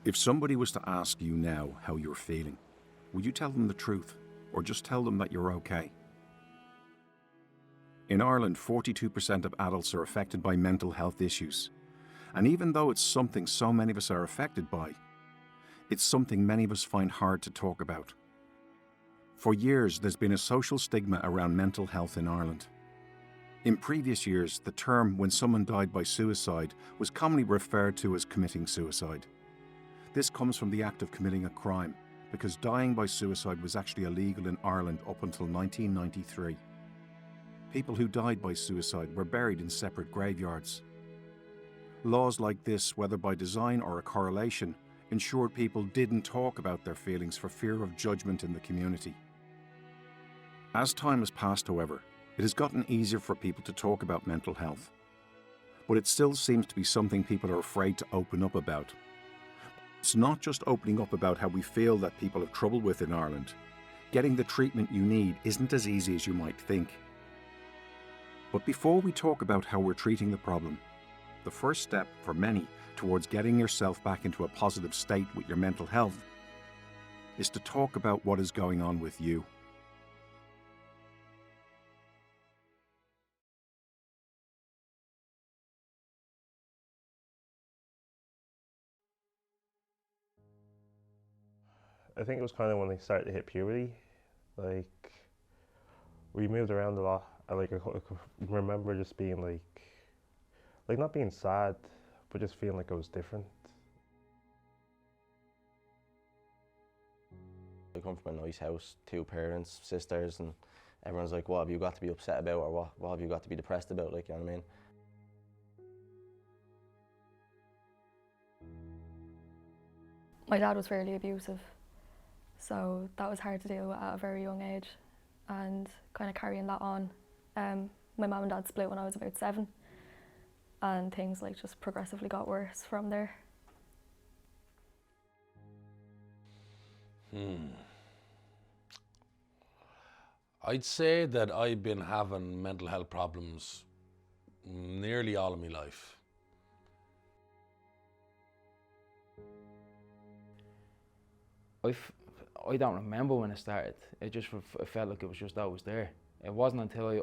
If somebody was to ask you now how you're feeling, would you tell them the truth or just tell them that you're okay? In Ireland, 42% of adults are affected by mental health issues. And even though it's something so many of us are affected by, it's something many of us find hard to talk about. For years, there's been a social stigma around mental health in Ireland. In previous years, the term when someone died by suicide was commonly referred to as committing suicide. This comes from the act of committing a crime, because dying by suicide was actually illegal in Ireland up until 1993. People who died by suicide were buried in separate graveyards. Laws like this, whether by design or a correlation, ensured people didn't talk about their feelings for fear of judgment in the community. As time has passed, however, it has gotten easier for people to talk about mental health. But it still seems to be something people are afraid to open up about. It's not just opening up about how we feel that people have trouble with in Ireland. Getting the treatment you need isn't as easy as you might think. But before we talk about how we're treating the problem, the first step for many towards getting yourself back into a positive state with your mental health is to talk about what is going on with you. I think it was kind of when I started to hit puberty. Like, we moved around a lot. I could remember just being like not being sad, but just feeling like I was different. I come from a nice house, 2 parents, sisters, and everyone's like, what have you got to be upset about, or what have you got to be depressed about, like, you know what I mean? My dad was fairly abusive, so that was hard to do at a very young age, and kind of carrying that on. My mum and dad split when I was about 7, and things like just progressively got worse from there. I'd say that I've been having mental health problems nearly all of my life. I don't remember when it started. It felt like it was just always there. It wasn't until I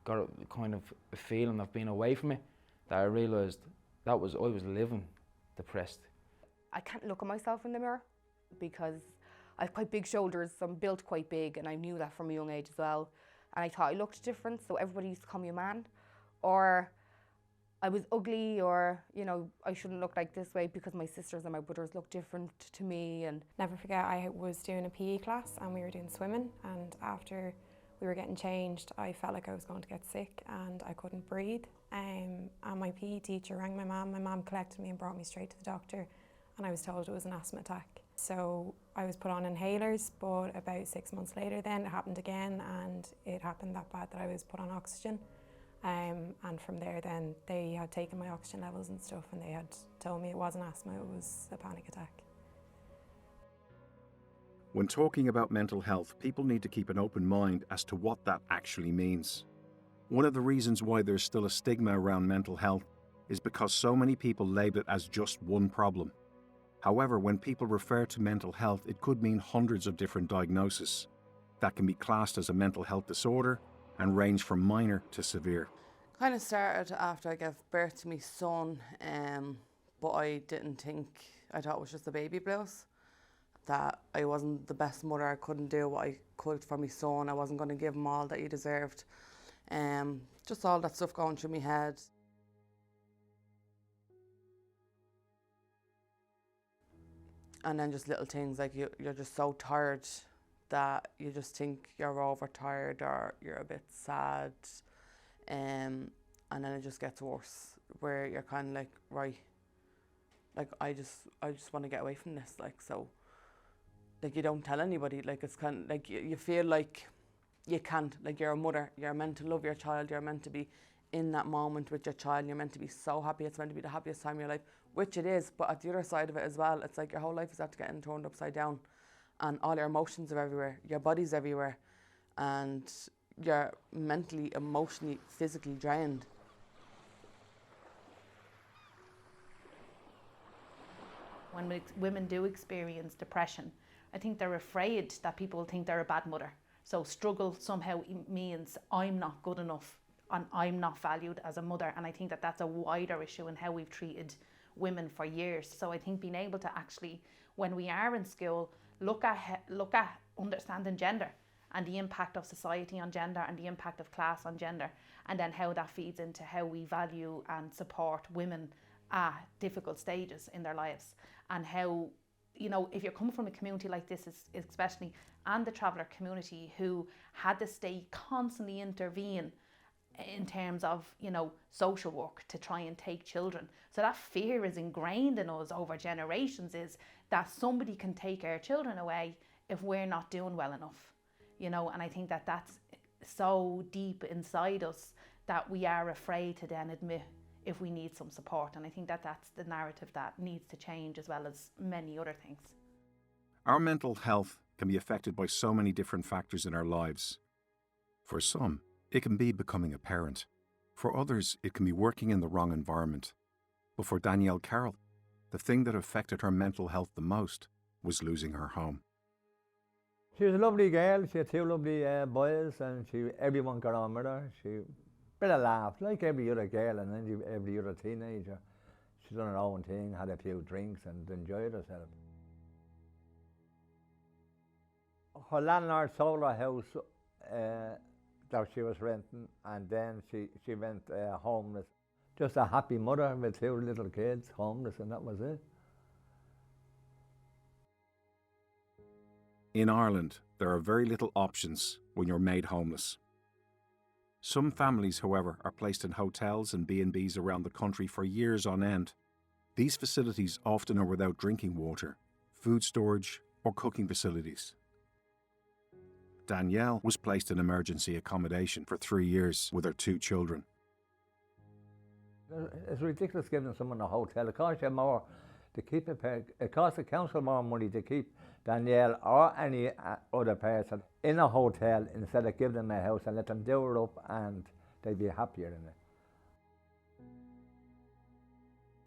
got a kind of a feeling of being away from it that I realised I was living depressed. I can't look at myself in the mirror because I have quite big shoulders, so I'm built quite big, and I knew that from a young age as well. And I thought I looked different, so everybody used to call me a man. Or I was ugly, or, you know, I shouldn't look like this way because my sisters and my brothers look different to me. And never forget, I was doing a PE class and we were doing swimming, and after we were getting changed, I felt like I was going to get sick and I couldn't breathe. And my PE teacher rang my mum. My mum collected me and brought me straight to the doctor, and I was told it was an asthma attack. So I was put on inhalers, but about 6 months later then it happened again, and it happened that bad that I was put on oxygen. And from there then they had taken my oxygen levels and stuff, and they had told me it wasn't asthma, it was a panic attack. When talking about mental health, people need to keep an open mind as to what that actually means. One of the reasons why there's still a stigma around mental health is because so many people label it as just one problem. However, when people refer to mental health, it could mean hundreds of different diagnoses that can be classed as a mental health disorder and range from minor to severe. Kind of started after I gave birth to my son, but I thought it was just the baby blues. That I wasn't the best mother, I couldn't do what I could for my son, I wasn't going to give him all that he deserved. Just all that stuff going through my head. And then just little things like you're just so tired that you just think you're overtired or you're a bit sad. And then it just gets worse, where you're kind of like, right, like I just want to get away from this, like, so, like, you don't tell anybody, like, it's kind of like you feel like you can't, like, you're a mother, you're meant to love your child, you're meant to be in that moment with your child, you're meant to be so happy, it's meant to be the happiest time of your life, which it is, but at the other side of it as well, it's like your whole life is after getting turned upside down, and all your emotions are everywhere, your body's everywhere, and you're mentally, emotionally, physically drained. When women do experience depression, I think they're afraid that people will think they're a bad mother. So struggle somehow means I'm not good enough and I'm not valued as a mother. And I think that that's a wider issue in how we've treated women for years. So I think being able to actually, when we are in school, look at understanding gender and the impact of society on gender and the impact of class on gender, and then how that feeds into how we value and support women at difficult stages in their lives, and how, you know, if you're coming from a community like this, especially, and the traveller community who had the state constantly intervene in terms of, you know, social work to try and take children. So that fear is ingrained in us over generations, is that somebody can take our children away if we're not doing well enough, you know. And I think that that's so deep inside us that we are afraid to then admit if we need some support. And I think that that's the narrative that needs to change, as well as many other things. Our mental health can be affected by so many different factors in our lives. For some, it can be becoming a parent. For others, it can be working in the wrong environment. But for Danielle Carroll, the thing that affected her mental health the most was losing her home. She was a lovely girl. She had two lovely boys, and everyone got on with her. She bit of laugh, like every other girl and every other teenager. She done her own thing, had a few drinks and enjoyed herself. Her landlord sold her house that she was renting, and then she went homeless. Just a happy mother with two little kids, homeless, and that was it. In Ireland, there are very little options when you're made homeless. Some families, however, are placed in hotels and B&Bs around the country for years on end. These facilities often are without drinking water, food storage, or cooking facilities. Danielle was placed in emergency accommodation for 3 years with her 2 children. It's ridiculous giving someone a hotel. It costs you more to keep it costs the council more money to keep Danielle or any other person in a hotel instead of giving them a house and let them do it up, and they'd be happier in it.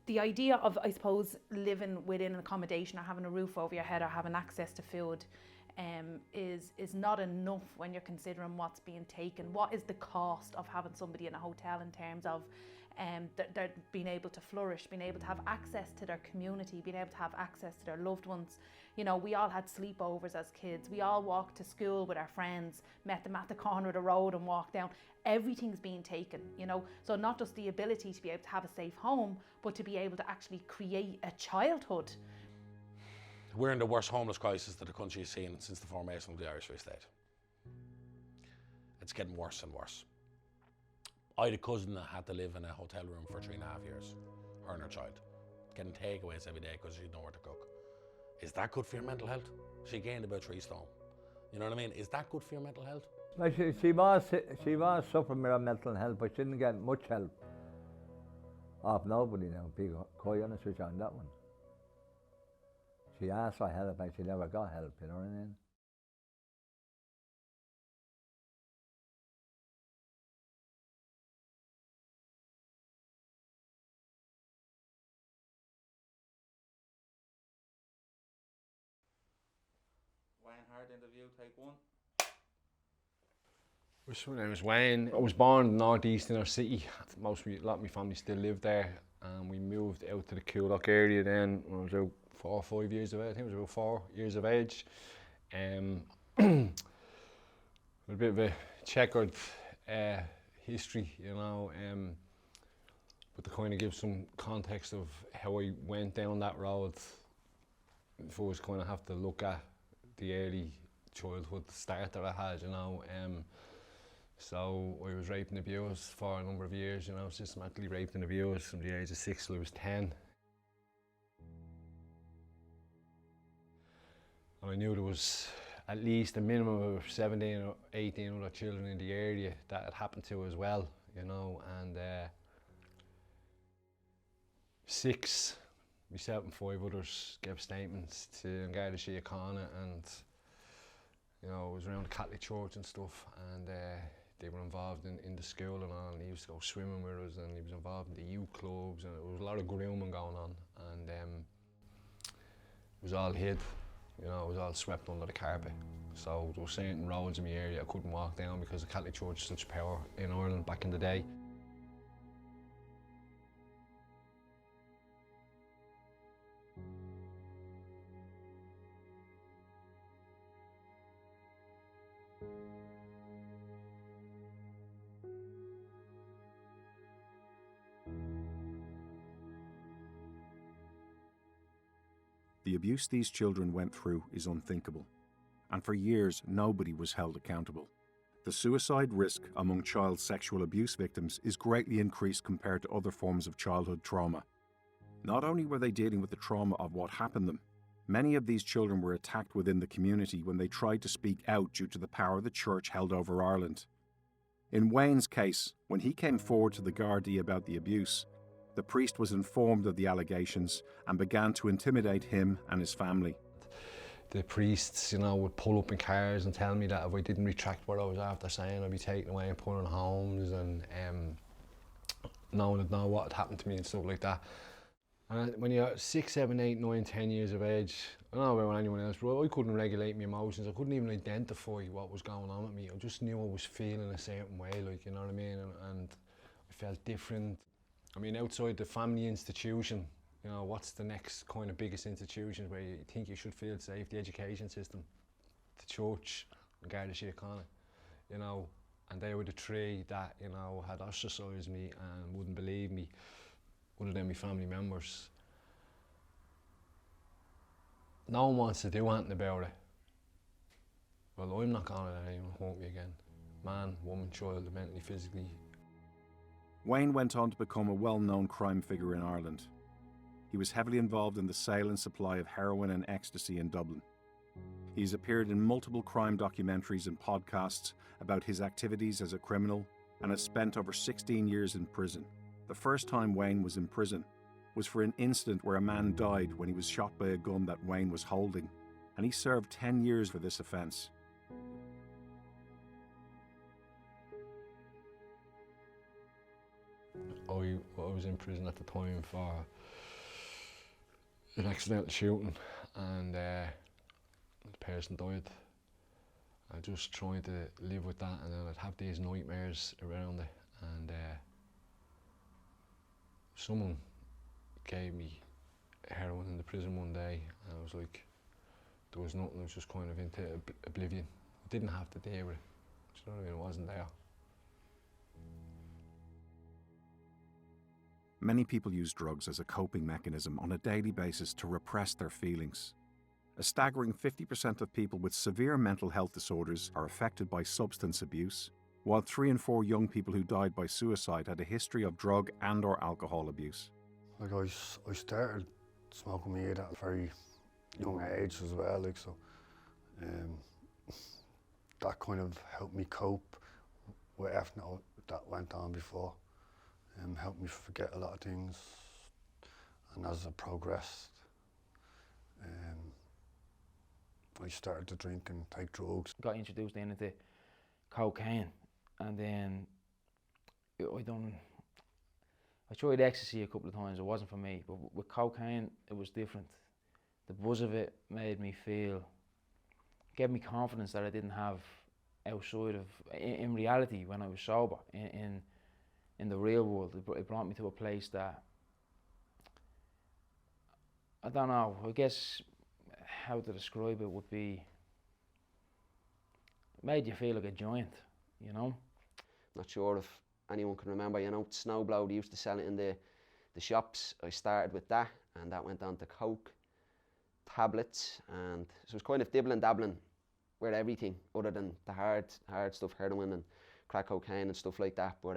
The idea of, I suppose, living within an accommodation or having a roof over your head or having access to food is not enough when you're considering what's being taken. What is the cost of having somebody in a hotel in terms of they're being able to flourish, being able to have access to their community, being able to have access to their loved ones. You know, we all had sleepovers as kids. We all walked to school with our friends, met them at the corner of the road and walked down. Everything's being taken, you know. So not just the ability to be able to have a safe home, but to be able to actually create a childhood. We're in the worst homeless crisis that the country has seen since the formation of the Irish Free State. It's getting worse and worse. I had a cousin that had to live in a hotel room for 3.5 years, her and her child, getting takeaways every day because she didn't know where to cook. Is that good for your mental health? She gained about 3 stone. You know what I mean? Is that good for your mental health? Well, she was suffering with her mental health, but she didn't get much help off nobody now, to be quite honest with you on that one. She asked for help and she never got help, you know what I mean? Interview, take 1. My name is Wayne. I was born in the northeast inner city. A lot of my family still live there, and we moved out to the Coolock area then when I was about 4 or 5 years of age. I think I was about 4 years of age. A bit of a checkered history, you know, but to kind of give some context of how I went down that road, if I was kind of have to look at the early childhood start that I had, you know. So I was raped and abused for a number of years, you know, systematically raped and abused from the age of 6 till I was 10. And I knew there was at least a minimum of 17 or 18 other children in the area that had happened to as well, you know, and 6, myself and 5 others gave statements to Garda Síochána, and you know, it was around the Catholic Church and stuff, and they were involved in the school and all, and he used to go swimming with us, and he was involved in the youth clubs, and there was a lot of grooming going on. And was all hid, you know, it was all swept under the carpet. So there were certain roads in my area I couldn't walk down because the Catholic Church had such power in Ireland back in the day. The abuse these children went through is unthinkable, and for years nobody was held accountable. The suicide risk among child sexual abuse victims is greatly increased compared to other forms of childhood trauma. Not only were they dealing with the trauma of what happened to them, many of these children were attacked within the community when they tried to speak out due to the power the church held over Ireland. In Wayne's case, when he came forward to the Gardaí about the abuse, the priest was informed of the allegations and began to intimidate him and his family. The priests, you know, would pull up in cars and tell me that if I didn't retract what I was after saying, I'd be taken away and put in homes, and no one would know what had happened to me and stuff like that. And when you're 6, 7, 8, 9, 10 years of age, I don't know about anyone else, but I couldn't regulate my emotions. I couldn't even identify what was going on with me. I just knew I was feeling a certain way, like, you know what I mean? And I felt different. I mean, outside the family institution, you know, what's the next kind of biggest institution where you think you should feel safe? The education system, the church, and Garda Síochána, you know, and they were the three that, you know, had ostracised me and wouldn't believe me, other than my family members. No one wants to do anything about it. Well, I'm not gonna let anyone hurt me again. Man, woman, child, mentally, physically. Wayne went on to become a well-known crime figure in Ireland. He was heavily involved in the sale and supply of heroin and ecstasy in Dublin. He's appeared in multiple crime documentaries and podcasts about his activities as a criminal and has spent over 16 years in prison. The first time Wayne was in prison was for an incident where a man died when he was shot by a gun that Wayne was holding, and he served 10 years for this offence. I was in prison at the time for an accidental shooting, and the person died. I just trying to live with that, and then I'd have these nightmares around it, and someone gave me heroin in the prison one day, and I was like, there was nothing, I was just kind of into oblivion. I didn't have to deal with it, do you know what I mean? It wasn't there. Many people use drugs as a coping mechanism on a daily basis to repress their feelings. A staggering 50% of people with severe mental health disorders are affected by substance abuse, while 3 in 4 young people who died by suicide had a history of drug and/or alcohol abuse. Like I started smoking weed at a very young age as well, like, so that kind of helped me cope with everything that went on before. Helped me forget a lot of things, and as I progressed, I started to drink and take drugs. Got introduced into cocaine, and then I tried ecstasy a couple of times. It wasn't for me, but with cocaine it was different. The buzz of it made me gave me confidence that I didn't have outside of, in reality, when I was sober. In the real world, it brought me to a place that, I don't know, I guess how to describe it would be, it made you feel like a giant, you know? Not sure if anyone can remember, you know, Snowblow, they used to sell it in the shops. I started with that, and that went on to coke, tablets, and so it was kind of dabbling with everything other than the hard stuff, heroin and crack cocaine and stuff like that. But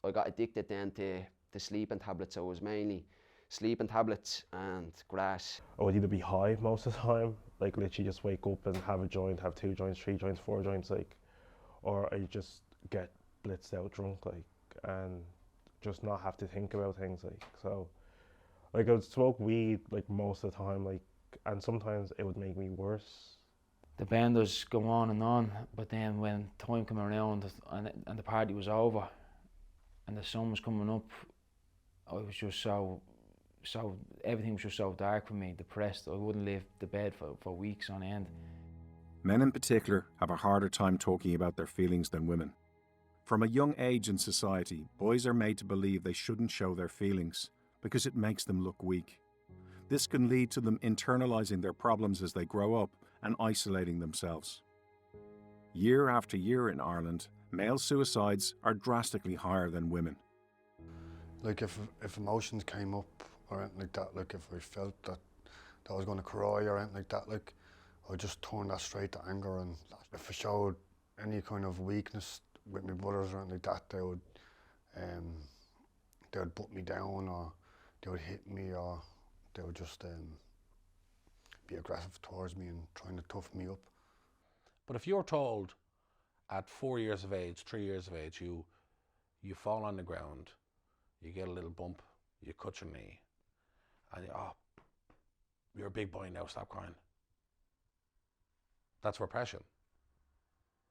I got addicted then to sleeping tablets, so it was mainly sleeping tablets and grass. I would either be high most of the time, like literally just wake up and have a joint, have 2 joints, 3 joints, 4 joints, like, or I just get blitzed out drunk, like, and just not have to think about things, like, so, like, I would smoke weed, like, most of the time, like, and sometimes it would make me worse. The benders go on, but then when time came around and the party was over, and the sun was coming up, I was just so so everything was just so dark for me, depressed. I wouldn't leave the bed for weeks on end. Men in particular have a harder time talking about their feelings than women. From a young age in society, boys are made to believe they shouldn't show their feelings because it makes them look weak. This can lead to them internalizing their problems as they grow up and isolating themselves. Year after year in Ireland, male suicides are drastically higher than women. Like if emotions came up or anything like that, like if I felt that I was going to cry or anything like that, like I just turn that straight to anger. And if I showed any kind of weakness with my brothers or anything like that, they would put me down, or they would hit me, or they would just be aggressive towards me and trying to toughen me up. But if you're told at 4 years of age, 3 years of age, you fall on the ground, you get a little bump, you cut your knee, and you're a big boy now, stop crying. That's repression.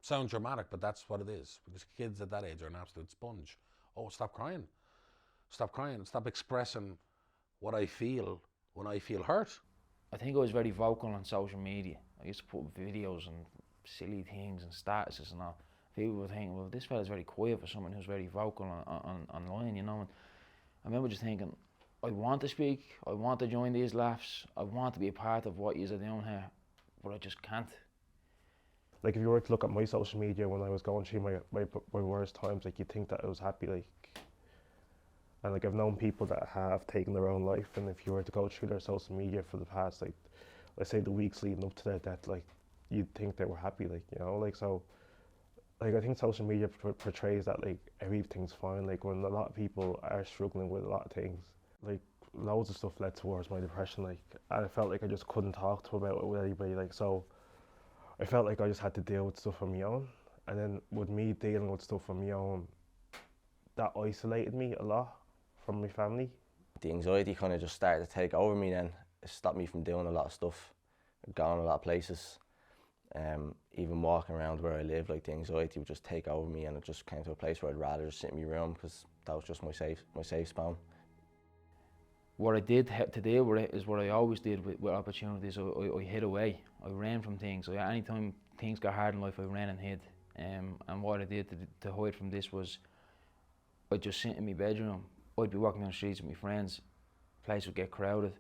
Sounds dramatic, but that's what it is, because kids at that age are an absolute sponge. Oh, stop crying. Stop crying. Stop expressing what I feel when I feel hurt. I think I was very vocal on social media. I used to put videos and silly things and statuses and all. People were thinking, well, this fella's very quiet for someone who's very vocal online, you know. And I remember just thinking, I want to speak, I want to join these laughs, I want to be a part of what you're doing here, but I just can't. Like if you were to look at my social media when I was going through my worst times, like you'd think that I was happy, like. And like I've known people that have taken their own life, and if you were to go through their social media for the past, like, let's say the weeks leading up to their death, like you'd think they were happy, like, you know, like, so, like I think social media portrays that like everything's fine, like when a lot of people are struggling with a lot of things, like loads of stuff led towards my depression, like, and I felt like I just couldn't talk to about it with anybody, like, so I felt like I just had to deal with stuff on my own, and then with me dealing with stuff on my own, that isolated me a lot from my family. The anxiety kind of just started to take over me then. It stopped me from doing a lot of stuff, going a lot of places. Even walking around where I live, like the anxiety would just take over me, and it just came to a place where I'd rather just sit in my room because that was just my safe spawn. What I did to deal with it is what I always did with opportunities. I hid away. I ran from things. Anytime things got hard in life, I ran and hid. And what I did to hide from this was I'd just sit in my bedroom. I'd be walking down the streets with my friends. The place would get crowded.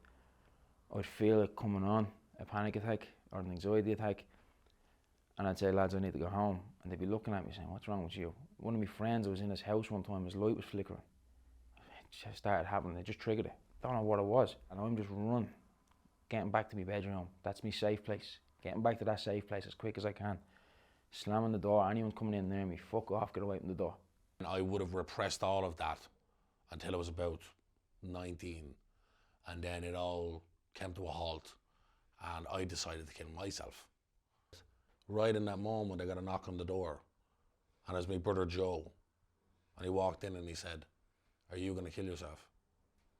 I'd feel it coming on, a panic attack or an anxiety attack. And I'd say, lads, I need to go home. And they'd be looking at me saying, what's wrong with you? One of my friends, I was in his house one time, his light was flickering. It just started happening, it just triggered it. Don't know what it was. And I'm just running, getting back to my bedroom. That's my safe place. Getting back to that safe place as quick as I can. Slamming the door, anyone coming in near me, fuck off, get away from the door. And I would have repressed all of that until I was about 19. And then it all came to a halt. And I decided to kill myself. Right in that moment, I got a knock on the door. And it was my brother Joe. And he walked in and he said, "Are you going to kill yourself?"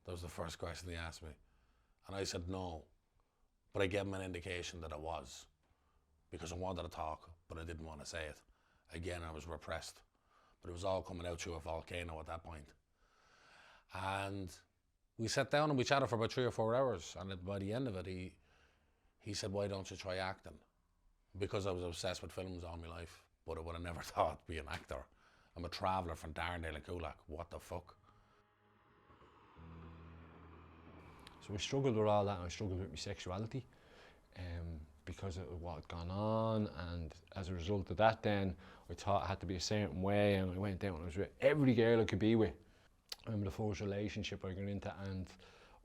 That was the first question he asked me. And I said no. But I gave him an indication that I was. Because I wanted to talk, but I didn't want to say it. Again, I was repressed. But it was all coming out through a volcano at that point. And we sat down and we chatted for about 3 or 4 hours. And by the end of it, he said, "Why don't you try acting?" Because I was obsessed with films all my life. But I would have never thought I'd be an actor. I'm a traveller from Darndale and Coolac. What the fuck? So I struggled with all that, and I struggled with my sexuality because of what had gone on, and as a result of that then I thought I had to be a certain way, and I went out and I was with every girl I could be with. I remember the first relationship I got into, and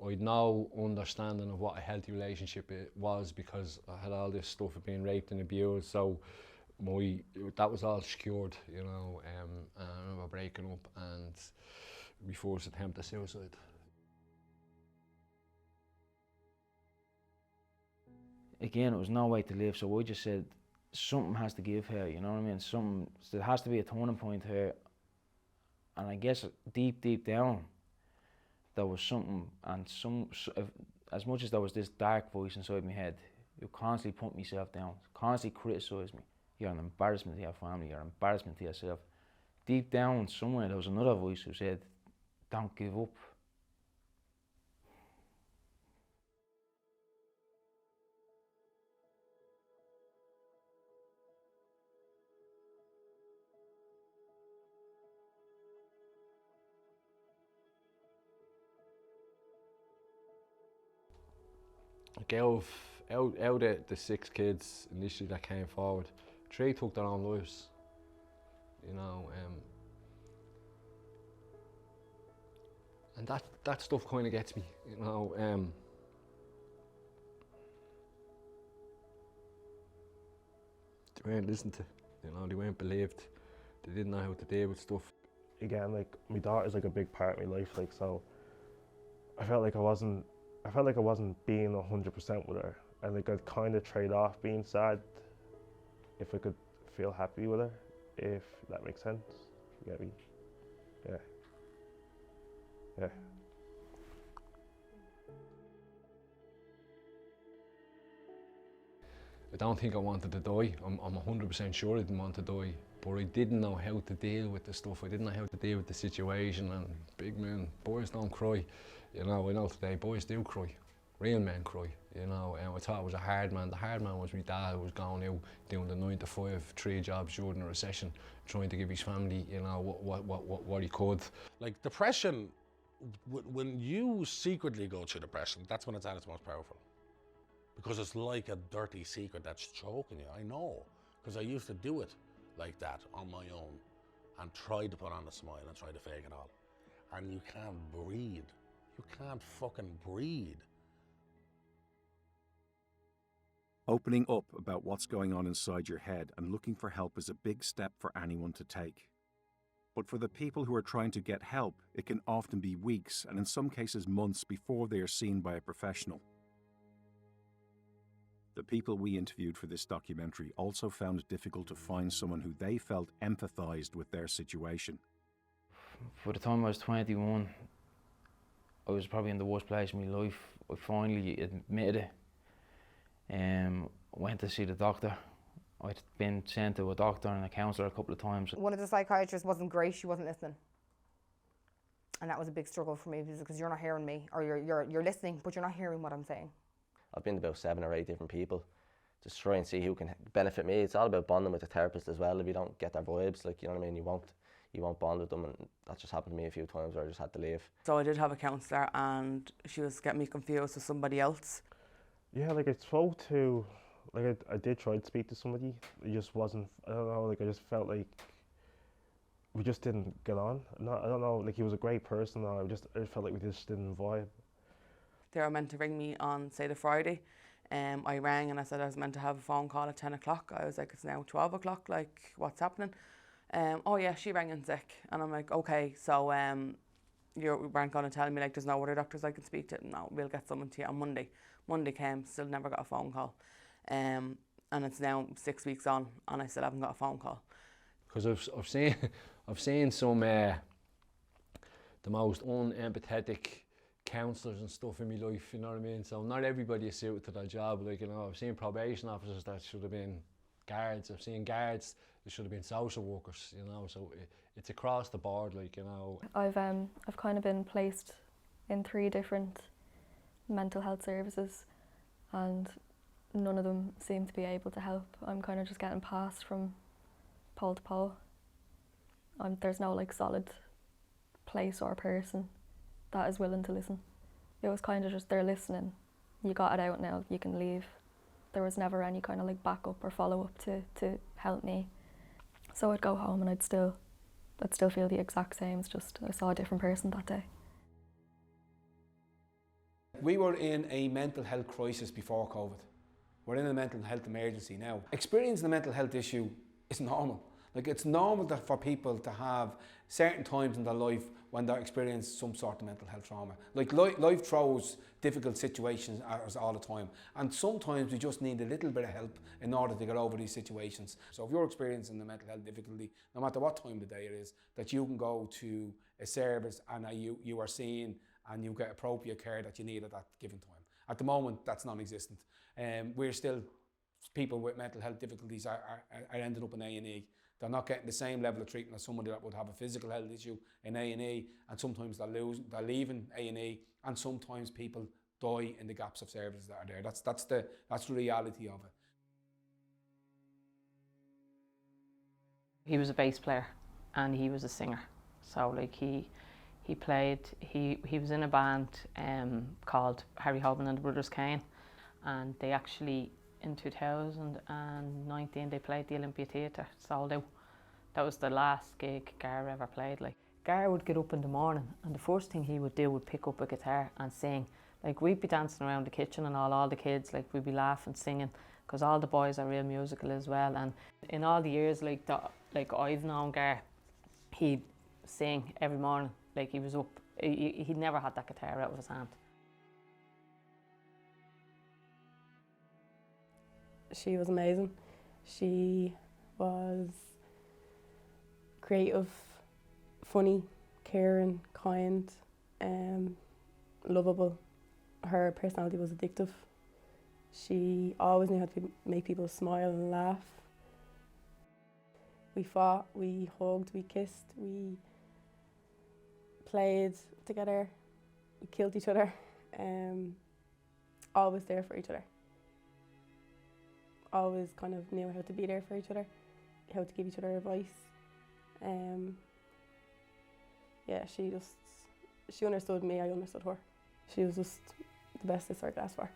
I'd no understanding of what a healthy relationship was because I had all this stuff of being raped and abused, so that was all secured, you know, and I remember breaking up and my first attempt at suicide. Again, it was no way to live, so I just said, something has to give here, you know what I mean? There has to be a turning point here. And I guess deep down, there was something, and as much as there was this dark voice inside my head, it constantly put myself down, constantly criticised me. You're an embarrassment to your family, you're an embarrassment to yourself. Deep down somewhere, there was another voice who said, don't give up. Like out of the 6 kids initially that came forward, 3 took their own lives. You know, and that stuff kind of gets me. You know, they weren't listened to. You know, they weren't believed. They didn't know how to deal with stuff. Again, like my daughter's like a big part of my life. Like, so I felt like I wasn't being 100% with her, and like I'd kind of trade off being sad if I could feel happy with her, if that makes sense. You get me? Yeah. Yeah. I don't think I wanted to die. I'm 100% sure I didn't want to die, but I didn't know how to deal with the stuff. I didn't know how to deal with the situation, and big men, boys don't cry. You know, I know today boys do cry. Real men cry, you know, and I thought it was a hard man. The hard man was my dad, who was going out doing the 9 to 5, 3 jobs during the recession, trying to give his family, you know, what he could. Like depression, when you secretly go through depression, that's when it's at its most powerful. Because it's like a dirty secret that's choking you. I know, because I used to do it like that on my own and try to put on a smile and try to fake it all. And you can't breathe. You can't fucking breathe. Opening up about what's going on inside your head and looking for help is a big step for anyone to take. But for the people who are trying to get help, it can often be weeks and in some cases months before they are seen by a professional. The people we interviewed for this documentary also found it difficult to find someone who they felt empathised with their situation. For the time I was 21, I was probably in the worst place in my life. I finally admitted it. Went to see the doctor. I'd been sent to a doctor and a counsellor a couple of times. One of the psychiatrists wasn't great, she wasn't listening. And that was a big struggle for me because you're not hearing me, or you're listening, but you're not hearing what I'm saying. I've been to about 7 or 8 different people just try and see who can benefit me. It's all about bonding with the therapist as well. If you don't get their vibes, like, you know what I mean, you won't bond with them, and that just happened to me a few times where I just had to leave. So I did have a counsellor, and she was getting me confused with somebody else. Yeah, like I spoke to, like I did try to speak to somebody. It just wasn't, I don't know, like I just felt like we just didn't get on. I don't know, like he was a great person, I just felt like we just didn't vibe. They were meant to ring me on, say, the Friday. I rang and I said I was meant to have a phone call at 10 o'clock. I was like, it's now 12 o'clock, like, what's happening? Oh yeah, she rang in sick. And I'm like, okay, so you weren't going to tell me, like, there's no other doctors I can speak to? No, we'll get someone to you on Monday. Monday came, still never got a phone call. And it's now 6 weeks on and I still haven't got a phone call. Because I've seen some the most unempathetic counsellors and stuff in my life, you know what I mean? So not everybody is suited to their job. Like, you know, I've seen probation officers that should have been guards. I've seen guards that should have been social workers, you know, so it's across the board, like, you know. I've kind of been placed in 3 different mental health services and none of them seem to be able to help. I'm kind of just getting passed from pole to pole. There's no like solid place or person that is willing to listen. It was kind of just, they're listening, you got it out now, you can leave. There was never any kind of like backup or follow up to help me. So I'd go home and I'd still feel the exact same, it's just I saw a different person that day. We were in a mental health crisis before COVID. We're in a mental health emergency now. Experiencing a mental health issue is normal. Like, it's normal for people to have certain times in their life when they experience some sort of mental health trauma. Like, life throws difficult situations at us all the time, and sometimes we just need a little bit of help in order to get over these situations. So if you're experiencing a mental health difficulty, no matter what time of the day it is, that you can go to a service and you are seen and you get appropriate care that you need at that given time. At the moment, that's non-existent. We're still, people with mental health difficulties are ending up in A&E. They're not getting the same level of treatment as somebody that would have a physical health issue in A&E, and sometimes they're leaving A&E, and sometimes people die in the gaps of services that are there. That's the reality of it. He was a bass player and he was a singer. So like he was in a band called Harry Hoban and the Brothers Kane, and they actually, in 2019, they played the Olympia Theatre, sold out. That was the last gig Gar ever played. Like, Gar would get up in the morning, and the first thing he would do would pick up a guitar and sing. Like, we'd be dancing around the kitchen and all the kids, like, we'd be laughing, singing, because all the boys are real musical as well. And in all the years like that, like I've known Gar, he'd sing every morning. Like, he was up, he never had that guitar out of his hand. She was amazing. She was creative, funny, caring, kind, lovable. Her personality was addictive. She always knew how to make people smile and laugh. We fought, we hugged, we kissed, we played together, we killed each other. Always there for each other. Always kind of knew how to be there for each other, how to give each other advice. Yeah, she understood me, I understood her. She was just the best sister I could ask for.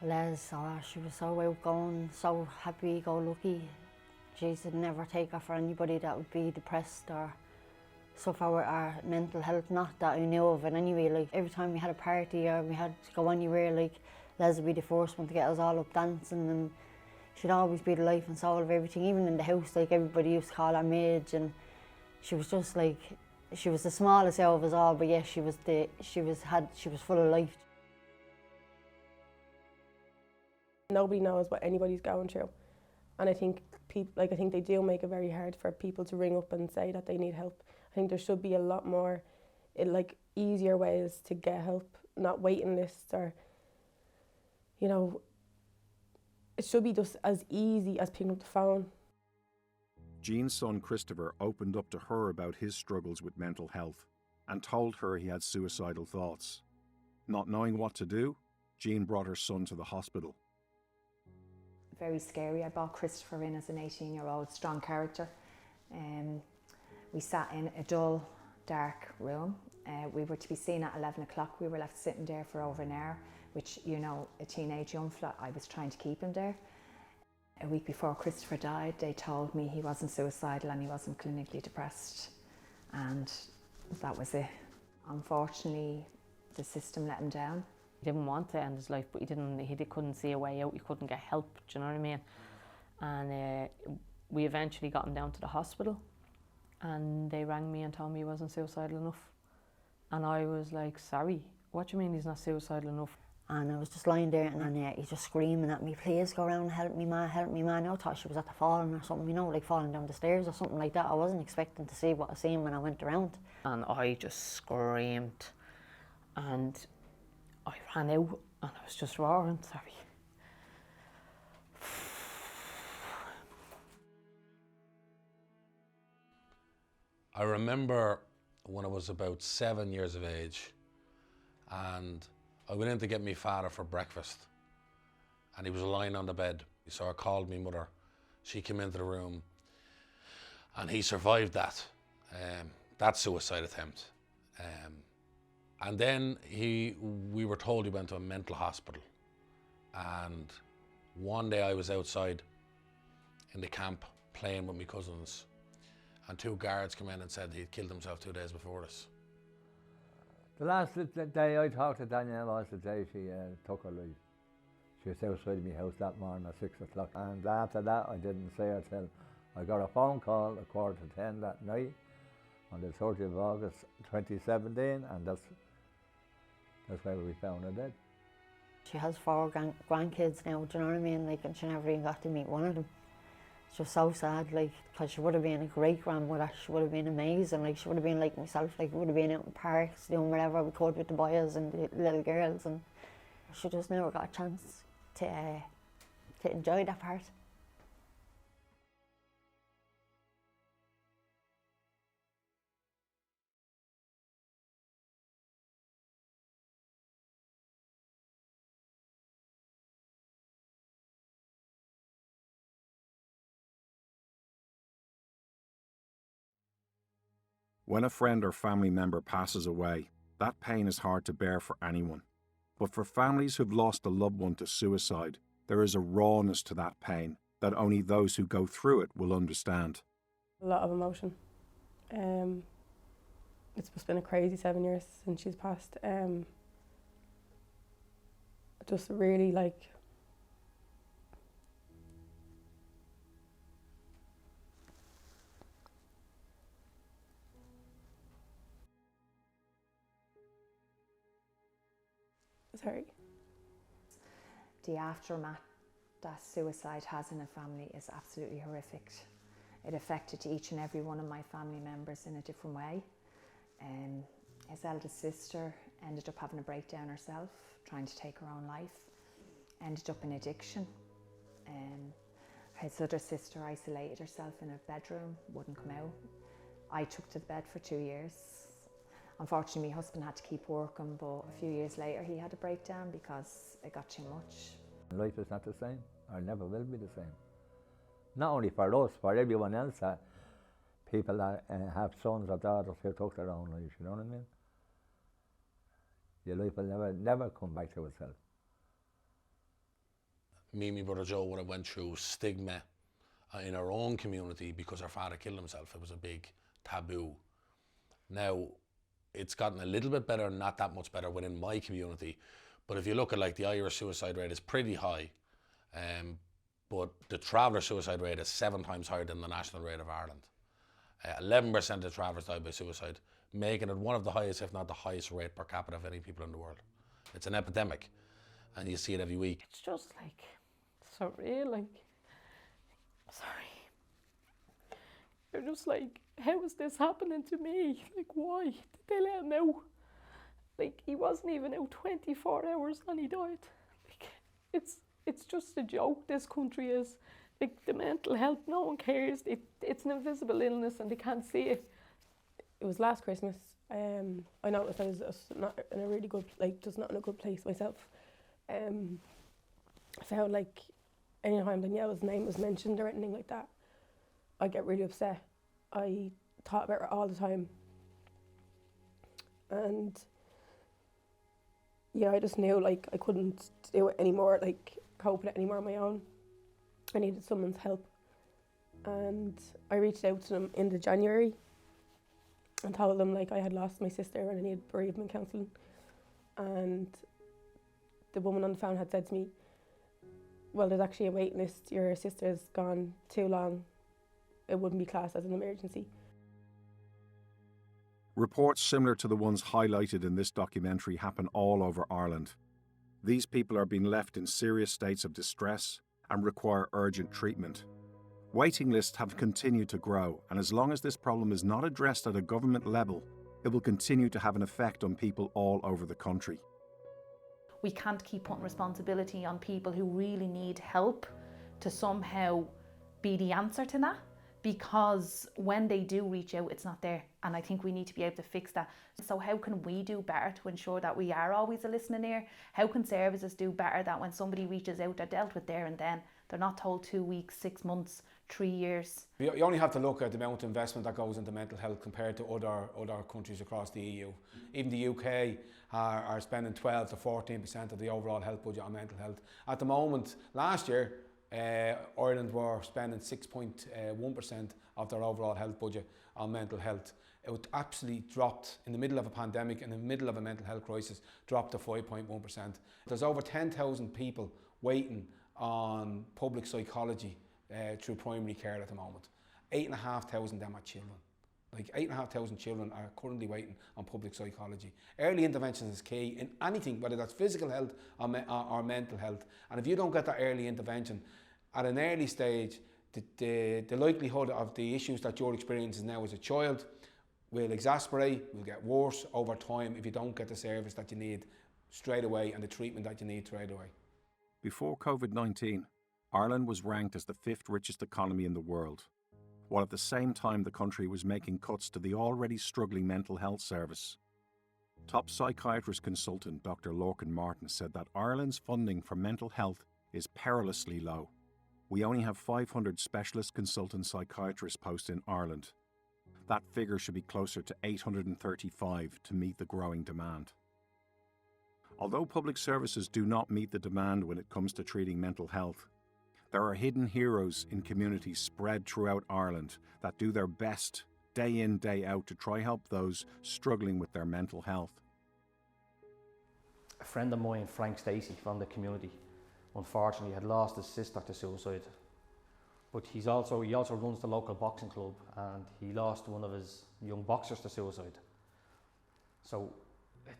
Les, she was so outgoing, so happy-go-lucky. Jeez, I'd never take her for anybody that would be depressed or suffer with our mental health, not that I knew of it anyway. Like, every time we had a party or we had to go anywhere, like, Les would be the first one to get us all up dancing, and she'd always be the life and soul of everything. Even in the house, like, everybody used to call her Midge, and she was just like, she was the smallest out of us all, but yeah, she was full of life. Nobody knows what anybody's going through, and I think I think they do make it very hard for people to ring up and say that they need help. I think there should be a lot more, like, easier ways to get help, not waiting lists, or, you know, it should be just as easy as picking up the phone. Jean's son Christopher opened up to her about his struggles with mental health and told her he had suicidal thoughts. Not knowing what to do, Jean brought her son to the hospital. Very scary. I brought Christopher in as an 18-year-old, strong character. We sat in a dull, dark room. We were to be seen at 11 o'clock. We were left sitting there for over an hour, which, you know, a teenage young fella, I was trying to keep him there. A week before Christopher died, they told me he wasn't suicidal and he wasn't clinically depressed. And that was it. Unfortunately, the system let him down. He didn't want to end his life, but he couldn't see a way out. He couldn't get help, do you know what I mean? And we eventually got him down to the hospital, and they rang me and told me he wasn't suicidal enough. And I was like, sorry, what do you mean he's not suicidal enough? And I was just lying there, and he's just screaming at me, please go around and help me, ma, help me, ma. I thought she was at the falling or something, you know, like falling down the stairs or something like that. I wasn't expecting to see what I seen when I went around. And I just screamed, and I ran out, and I was just roaring, sorry. I remember when I was about 7 years of age, and I went in to get my father for breakfast, and he was lying on the bed. So I called my mother. She came into the room, and he survived that suicide attempt. And then we were told he went to a mental hospital. And one day I was outside in the camp playing with my cousins, and two guards came in and said he'd killed himself 2 days before this. The last day I talked to Danielle was the day she took her life. She was outside my house that morning at 6 o'clock. And after that I didn't see her till I got a phone call at 9:45 that night on the 30th of August 2017, and that's where we found her dead. She has 4 grandkids now, do you know what I mean? Like, and she never even got to meet one of them. It's just so sad, like, because she would have been a great grandmother. She would have been amazing. Like, she would have been like myself. Like, we would have been out in parks doing whatever we could with the boys and the little girls, and she just never got a chance to enjoy that part. When a friend or family member passes away, That pain is hard to bear for anyone. But for families who've lost a loved one to suicide, there is a rawness to that pain that only those who go through it will understand. A lot of emotion. It's just been a crazy 7 years since she's passed. Just really like, sorry. The aftermath that suicide has in a family is absolutely horrific. It affected each and every one of my family members in a different way. His eldest sister ended up having a breakdown herself, trying to take her own life, ended up in addiction. His other sister isolated herself in her bedroom, wouldn't come out. I took to the bed for 2 years. Unfortunately, my husband had to keep working, but a few years later he had a breakdown because it got too much. Life is not the same, or never will be the same. Not only for us, for everyone else, people that have sons or daughters who took their own lives, you know what I mean? Your life will never come back to itself. Me and my brother Joe would have went through stigma in our own community because our father killed himself. It was a big taboo. Now, it's gotten a little bit better, not that much better within my community. But if you look at like the Irish suicide rate is pretty high, but the traveller suicide rate is 7 times higher than the national rate of Ireland. 11% of travellers die by suicide, making it one of the highest, if not the highest rate per capita of any people in the world. It's an epidemic, and you see it every week. It's just like surreal, like, sorry. You're just like, how is this happening to me? Like, why did they let him out? Like, he wasn't even out 24 hours and he died. Like, it's just a joke, this country is. Like, the mental health, no one cares. It's an invisible illness and they can't see it. It was last Christmas. I noticed I was not in a really good, just not in a good place myself. I felt like anytime Danielle's name was mentioned or anything like that, I get really upset. I thought about her all the time. And yeah, I just knew like I couldn't do it anymore, like cope with it anymore on my own. I needed someone's help. And I reached out to them in the January and told them like I had lost my sister and I needed bereavement counselling. And the woman on the phone had said to me, well, there's actually a waiting list, your sister's gone too long, it wouldn't be classed as an emergency. Reports similar to the ones highlighted in this documentary happen all over Ireland. These people are being left in serious states of distress and require urgent treatment. Waiting lists have continued to grow, and as long as this problem is not addressed at a government level, it will continue to have an effect on people all over the country. We can't keep putting responsibility on people who really need help to somehow be the answer to that, because when they do reach out, it's not there. And I think we need to be able to fix that. So how can we do better to ensure that we are always a listening ear? How can services do better that when somebody reaches out, they're dealt with there and then? They're not told 2 weeks, 6 months, 3 years. You only have to look at the amount of investment that goes into mental health compared to other countries across the EU. Even the UK are spending 12 to 14% of the overall health budget on mental health. At the moment, last year, Ireland were spending 6.1% of their overall health budget on mental health. It absolutely dropped in the middle of a pandemic, in the middle of a mental health crisis, dropped to 5.1%. There's over 10,000 people waiting on public psychology through primary care at the moment. 8,500 of them are children. Like 8,500 children are currently waiting on public psychology. Early intervention is key in anything, whether that's physical health or mental health. And if you don't get that early intervention at an early stage, the likelihood of the issues that you're experiencing now as a child will exacerbate, will get worse over time if you don't get the service that you need straight away and the treatment that you need straight away. Before COVID-19, Ireland was ranked as the 5th richest economy in the world, while at the same time the country was making cuts to the already struggling mental health service. Top psychiatrist consultant Dr. Lorcan Martin said that Ireland's funding for mental health is perilously low. We only have 500 specialist consultant psychiatrist posts in Ireland. That figure should be closer to 835 to meet the growing demand. Although public services do not meet the demand when it comes to treating mental health, there are hidden heroes in communities spread throughout Ireland that do their best day in, day out to try help those struggling with their mental health. A friend of mine, Frank Stacey from the community, unfortunately had lost his sister to suicide. But he also runs the local boxing club, and he lost one of his young boxers to suicide. So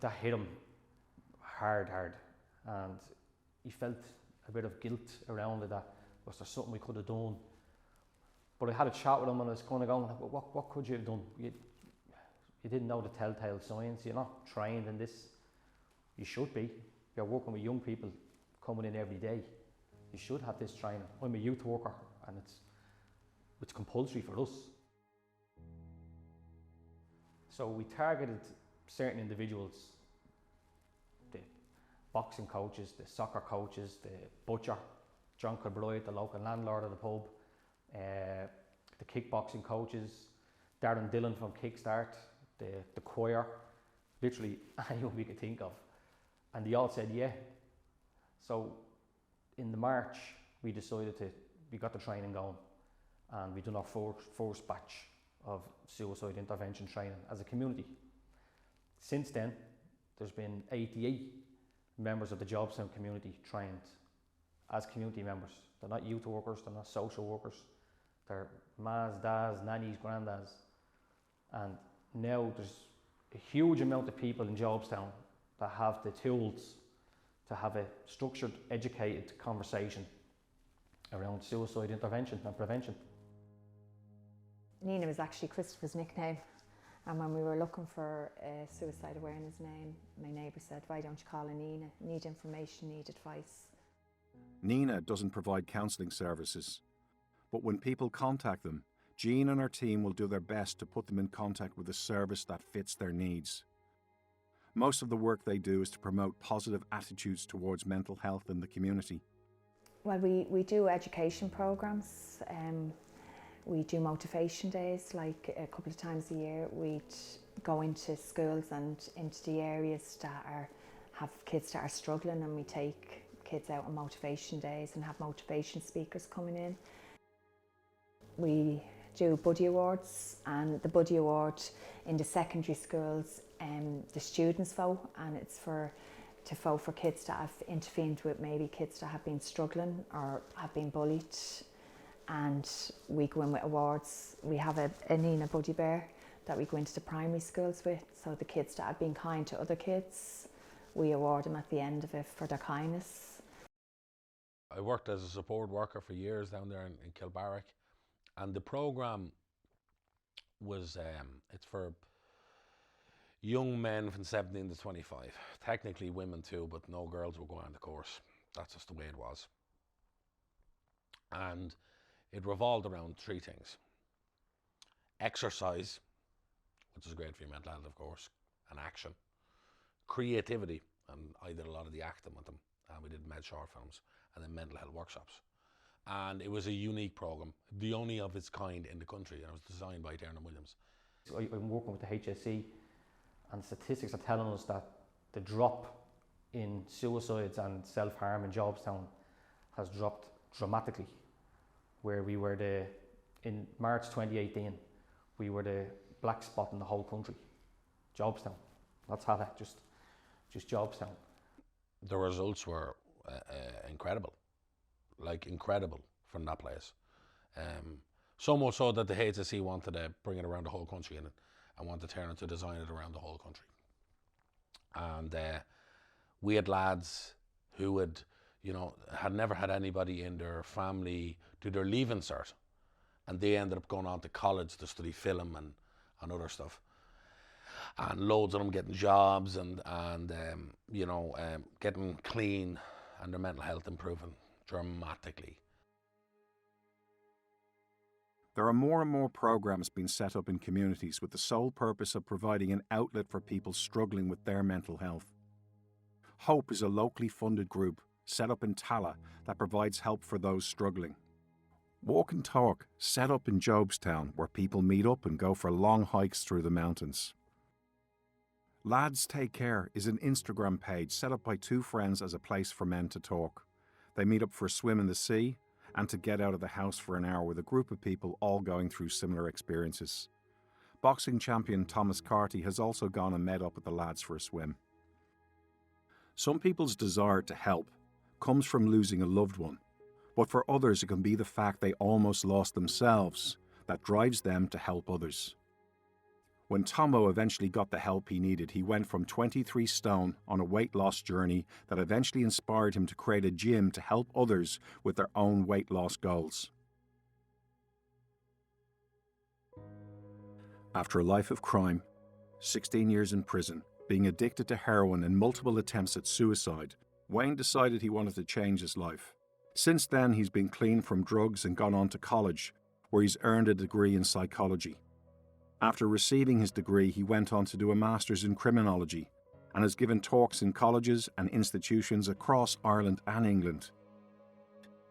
that hit him hard, and he felt a bit of guilt around it, that was there something we could have done. But I had a chat with him and I was kind of going, what could you have done? You didn't know the telltale signs, you're not trained in this. You should be. You're working with young people coming in every day. You should have this training. I'm a youth worker and it's compulsory for us. So we targeted certain individuals, the boxing coaches, the soccer coaches, the butcher, John Kilbride, the local landlord of the pub, the kickboxing coaches, Darren Dillon from Kickstart, the choir, literally anyone we could think of. And they all said yeah. So in the March, we got the training going, and we done our first batch of suicide intervention training as a community. Since then, there's been 88 members of the Jobstown community trained as community members. They're not youth workers, they're not social workers. They're mas, dads, nannies, granddads. And now there's a huge amount of people in Jobstown that have the tools to have a structured, educated conversation around suicide intervention and prevention. Nina was actually Christopher's nickname, and when we were looking for a suicide awareness name, my neighbour said, why don't you call her Nina? Need information, need advice. Nina doesn't provide counselling services, but when people contact them, Jean and her team will do their best to put them in contact with a service that fits their needs. Most of the work they do is to promote positive attitudes towards mental health in the community. Well, we do education programmes. We do motivation days, like a couple of times a year. We'd go into schools and into the areas that have kids that are struggling, and we take kids out on motivation days and have motivation speakers coming in. We do Buddy Awards, and the Buddy Award in the secondary schools, the students vote, and it's to vote for kids that have intervened with maybe kids that have been struggling or have been bullied. And we go in with awards. We have a Nina Buddy Bear that we go into the primary schools with. So the kids that have been kind to other kids, we award them at the end of it for their kindness. I worked as a support worker for years down there in Kilbarrack, and the programme was, it's for young men from 17 to 25. Technically women too, but no girls were going on the course. That's just the way it was. And it revolved around three things: exercise, which is great for your mental health, of course, and action, creativity, and I did a lot of the acting with them, and we did med short films, and then mental health workshops. And it was a unique program, the only of its kind in the country, and it was designed by Darren Williams. I'm working with the HSE, and statistics are telling us that the drop in suicides and self-harm in Jobstown has dropped dramatically. Where we were in March 2018, we were the black spot in the whole country. Jobstown. That's how that, just Jobstown. The results were incredible, like incredible from that place. So much so that the HSE wanted to bring it around the whole country and wanted to turn it to design it around the whole country. And we had lads who had never had anybody in their family do their leaving cert, and they ended up going on to college to study film and other stuff. And loads of them getting jobs and getting clean, and their mental health improving dramatically. There are more and more programs being set up in communities with the sole purpose of providing an outlet for people struggling with their mental health. Hope is a locally funded group set up in Tala that provides help for those struggling. Walk and Talk set up in Jobstown, where people meet up and go for long hikes through the mountains. Lads Take Care is an Instagram page set up by two friends as a place for men to talk. They meet up for a swim in the sea and to get out of the house for an hour with a group of people all going through similar experiences. Boxing champion Thomas Carty has also gone and met up with the lads for a swim. Some people's desire to help comes from losing a loved one, but for others it can be the fact they almost lost themselves that drives them to help others. When Tomo eventually got the help he needed, he went from 23 stone on a weight loss journey that eventually inspired him to create a gym to help others with their own weight loss goals. After a life of crime, 16 years in prison, being addicted to heroin and multiple attempts at suicide, Wayne decided he wanted to change his life. Since then, he's been clean from drugs and gone on to college, where he's earned a degree in psychology. After receiving his degree, he went on to do a master's in criminology and has given talks in colleges and institutions across Ireland and England.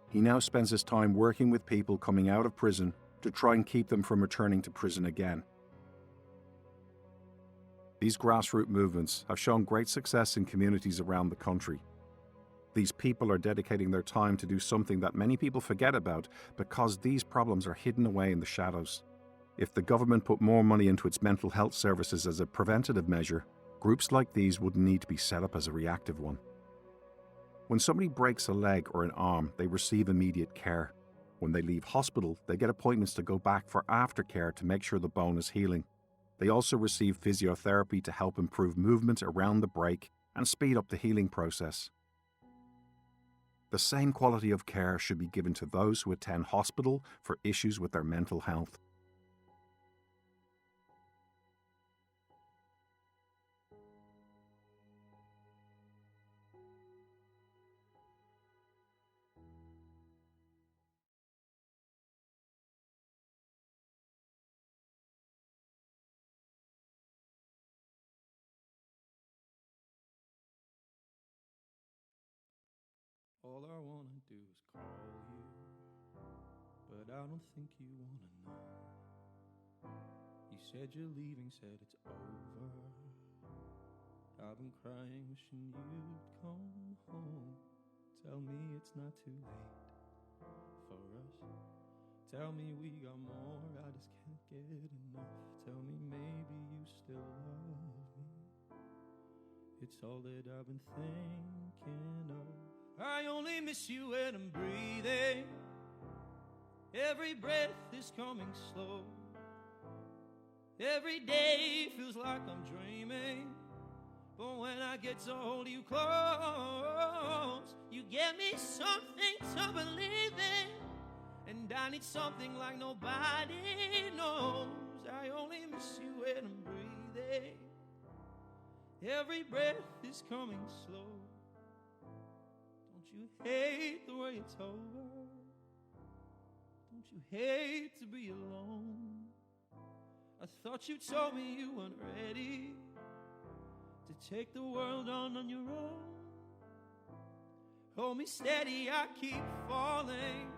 He now spends his time working with people coming out of prison to try and keep them from returning to prison again. These grassroots movements have shown great success in communities around the country. These people are dedicating their time to do something that many people forget about because these problems are hidden away in the shadows. If the government put more money into its mental health services as a preventative measure, groups like these wouldn't need to be set up as a reactive one. When somebody breaks a leg or an arm, they receive immediate care. When they leave hospital, they get appointments to go back for aftercare to make sure the bone is healing. They also receive physiotherapy to help improve movement around the break and speed up the healing process. The same quality of care should be given to those who attend hospital for issues with their mental health. All I wanna do is call you, but I don't think you wanna know. You said you're leaving, said it's over. I've been crying, wishing you'd come home. Tell me it's not too late for us. Tell me we got more, I just can't get enough. Tell me maybe you still love me. It's all that I've been thinking of. I only miss you when I'm breathing. Every breath is coming slow. Every day feels like I'm dreaming. But when I get to hold you close, you give me something to believe in. And I need something like nobody knows. I only miss you when I'm breathing. Every breath is coming slow. Don't you hate the way it's over? Don't you hate to be alone? I thought you told me you weren't ready to take the world on your own. Hold me steady, I keep falling.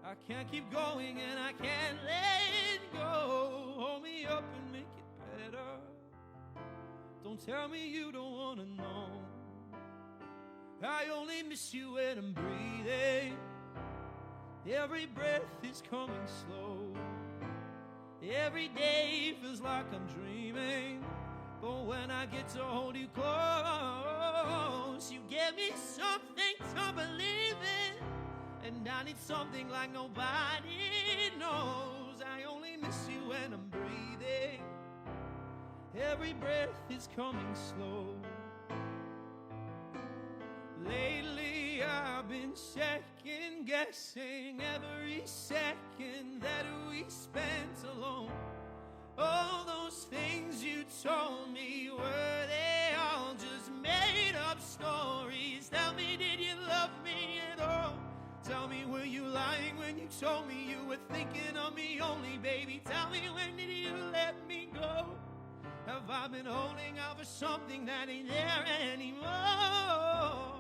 I can't keep going and I can't let go. Hold me up and make it better. Don't tell me you don't wanna know. I only miss you when I'm breathing. Every breath is coming slow. Every day feels like I'm dreaming. But when I get to hold you close, you give me something to believe in. And I need something like nobody knows. I only miss you when I'm breathing. Every breath is coming slow. Lately I've been second guessing every second that we spent alone. All those things you told me, were they all just made up stories? Tell me, did you love me at all? Tell me, were you lying when you told me you were thinking of me only, baby? Tell me, when did you let me go? Have I been holding out for something that ain't there anymore?